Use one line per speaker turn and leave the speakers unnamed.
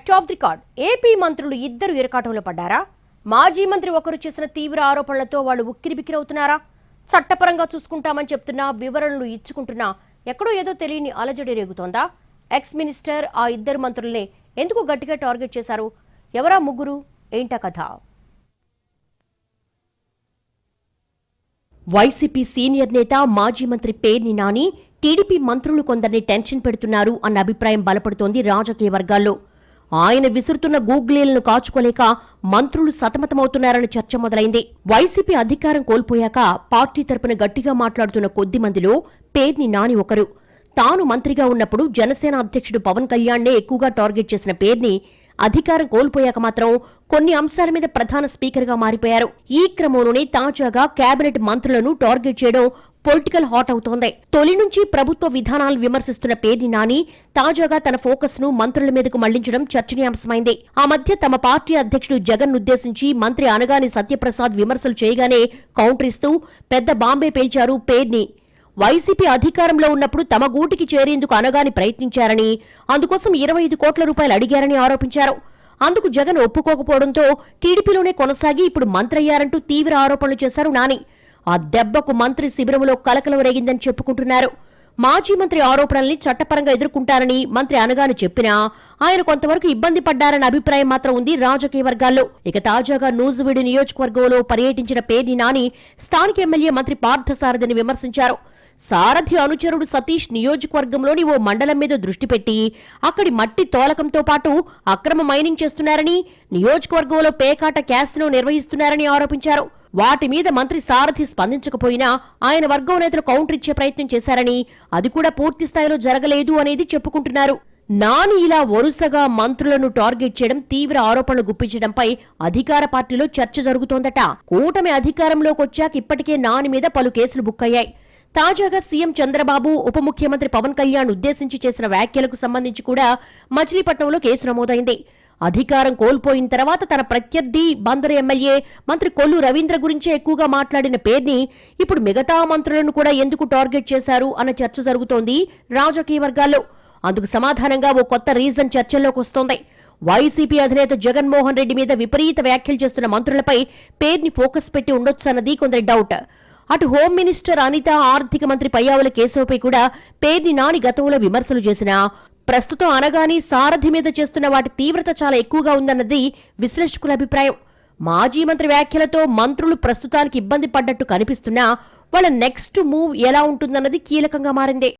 Fact of the card. AP మంత్రులు ఇద్దరు ఇరకాటంలో పడ్డారా? మాజీ మంత్రి ఒకరు చేసిన తీవ్ర ఆరోపణలతో వాళ్ళు ఉక్కిరిబిక్కిరవుతున్నారా? చట్టపరంగా చూసుకుంటామని చెప్తున్నా, వివరణలు ఇచ్చుకుంటున్నా ఎక్కడో ఏదో తెలియని అలజడి రేగుతోందా? ఎక్స్ మినిస్టర్ ఆ ఇద్దరు మంత్రుల్ని ఎందుకు గట్టిగా టార్గెట్ చేశారు? ఎవరా ముగ్గురు? ఏంటా కథ? వైసీపీ సీనియర్ నేత మాజీ మంత్రి పేర్ని నాని టీడీపీ మంత్రులు కొందరిని టెన్షన్ పెడుతున్నారు అన్న అభిప్రాయం బలపడుతోంది రాజకీయ వర్గాల్లో. ఆయన విసురుతున్న గూగ్లీలను కాచుకోలేక మంత్రులు సతమతమవుతున్నారన్న చర్చ మొదలైంది. వైసీపీ అధికారం కోల్పోయాక పార్టీ తరపున గట్టిగా మాట్లాడుతున్న కొద్ది మందిలో పేర్ని నాని ఒకరు. తాను మంత్రిగా ఉన్నప్పుడు జనసేన అధ్యక్షుడు పవన్ కళ్యాణ్నే ఎక్కువగా టార్గెట్ చేసిన పేర్ని అధికారం కోల్పోయాక మాత్రం కొన్ని అంశాల మీద ప్రధాన స్పీకర్గా మారిపోయారు. ఈ క్రమంలోనే తాజాగా కేబినెట్ మంత్రులను టార్గెట్ చేయడం పొలిటికల్ హాట్ అవుతోంది. తొలి నుంచి ప్రభుత్వ విధానాలు విమర్శిస్తున్న పేర్ని నాని తాజాగా తన ఫోకస్ ను మంత్రుల మీదకు మళ్లించడం చర్చనీయాంశమైంది. ఆ మధ్య తమ పార్టీ అధ్యక్షుడు జగన్ ఉద్దేశించి మంత్రి అనగాని సత్యప్రసాద్ విమర్శలు చేయగానే కౌంటర్ ఇస్తూ పెద్ద బాంబే పేల్చారు పేర్ని. వైసీపీ అధికారంలో ఉన్నప్పుడు తమ గూటికి చేరేందుకు అనగాని ప్రయత్నించారని, అందుకోసం 25 కోట్ల రూపాయలు అడిగారని ఆరోపించారు. అందుకు జగన్ ఒప్పుకోకపోవడంతో టీడీపీలోనే కొనసాగి ఇప్పుడు మంత్రి అయ్యారంటూ తీవ్ర ఆరోపణలు చేశారు నాని. ఆ దెబ్బకు మంత్రి శిబిరంలో కలకలం రేగిందని చెప్పుకుంటున్నారు. మాజీ మంత్రి ఆరోపణల్ని చట్టపరంగా ఎదుర్కొంటారని మంత్రి అనగాని చెప్పినా ఆయన కొంతవరకు ఇబ్బంది పడ్డారన్న అభిప్రాయం మాత్రం ఉంది రాజకీయ వర్గాల్లో. ఇక తాజాగా నూజివీడు నియోజకవర్గంలో పర్యటించిన పేర్ని నాని స్థానిక ఎమ్మెల్యే మంత్రి పార్థసారథిని విమర్శించారు. సారథి అనుచరుడు సతీష్ నియోజకవర్గంలోని ఓ మండలం మీద దృష్టి పెట్టి అక్కడి మట్టి తోలకంతో పాటు అక్రమ మైనింగ్ చేస్తున్నారని, నియోజకవర్గంలో పేకాట క్యాసినో నిర్వహిస్తున్నారని ఆరోపించారు. వాటి మీద మంత్రి సారథి స్పందించకపోయినా ఆయన వర్గం నేతలు కౌంటర్ ఇచ్చే ప్రయత్నం చేశారని, అది కూడా పూర్తి స్థాయిలో జరగలేదు అనేది చెప్పుకుంటున్నారు. నాని ఇలా వరుసగా మంత్రులను టార్గెట్ చేయడం, తీవ్ర ఆరోపణలు గుప్పించడంపై అధికార పార్టీలో చర్చ జరుగుతోందట. కూటమి అధికారంలోకి వచ్చాక ఇప్పటికే నాని మీద పలు కేసులు బుక్కయ్యాయి. తాజాగా సీఎం చంద్రబాబు, ఉప ముఖ్యమంత్రి పవన్ కళ్యాణ్ ఉద్దేశించి చేసిన వ్యాఖ్యలకు సంబంధించి కూడా మచిలీపట్నంలో కేసు నమోదైంది. అధికారం కోల్పోయిన తర్వాత తన ప్రత్యర్థి బందరు ఎమ్మెల్యే మంత్రి కొల్లు రవీంద్ర గురించే ఎక్కువగా మాట్లాడిన పేర్ని ఇప్పుడు మిగతా మంత్రులను కూడా ఎందుకు టార్గెట్ చేశారు అన్న చర్చ జరుగుతోంది రాజకీయ వర్గాల్లో. అందుకు సమాధానంగా ఓ కొత్త రీజన్ చర్చల్లోకి వస్తోంది. వైసీపీ అధినేత జగన్మోహన్ రెడ్డి మీద విపరీత వ్యాఖ్యలు చేస్తున్న మంత్రులపై పేర్ని ఫోకస్ పెట్టి ఉండొచ్చన్నది కొందరి డౌట్. అటు హోం మినిస్టర్ అనిత, ఆర్థిక మంత్రి పయ్యావుల కేశవపై కూడా పేర్ని నాని గతంలో విమర్శలు చేసినా ప్రస్తుతం అనగాని సారథి మీద చేస్తున్న వాటి తీవ్రత చాలా ఎక్కువగా ఉందన్నది విశ్లేషకుల అభిప్రాయం. మాజీ మంత్రి వ్యాఖ్యలతో మంత్రులు ప్రస్తుతానికి ఇబ్బంది పడ్డట్టు కనిపిస్తున్నా వాళ్ళ నెక్స్ట్ మూవ్ ఎలా ఉంటుందన్నది కీలకంగా మారింది.